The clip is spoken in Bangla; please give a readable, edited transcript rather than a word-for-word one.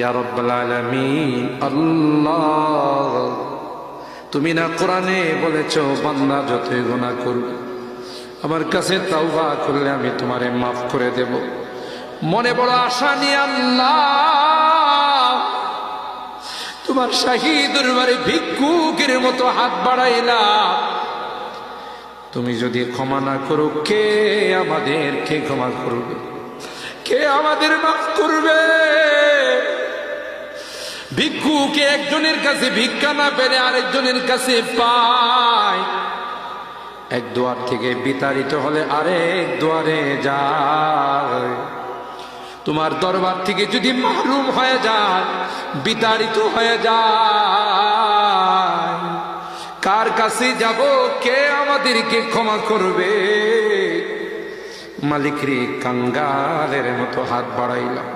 ইয়া রাব্বাল আলামিন। আল্লাহ, তুমি না কোরআনে বলেছো বান্দা যতই গুনাহ করবে আমার কাছে তাওবা করলে আমি তোমারে মাফ করে দেব। মনে বড় আশা নিয়ে আল্লাহ তোমার শাহী দরবারে ভিক্ষুকের মতো হাত বাড়াইলাম। তুমি যদি ক্ষমা না করো, কে আমাদেরকে ক্ষমা করবে? কে আমাদের মাফ করবে? ভিক্ষুকে একজনের কাছে ভিক্ষা না পেলে আরেকজনের কাছে পায়। এক দুয়ার থেকে বিতাড়িত হলে আরেক দুয়ারে যায়। তোমার দরবার থেকে যদি মাহরুম হয়ে যায়, বিতাড়িত হয়ে যায়, কার কাছে যাব? কে আমাদেরকে ক্ষমা করবে? মালিক রে, কাঙ্গালের মতো হাত বাড়াইলাম।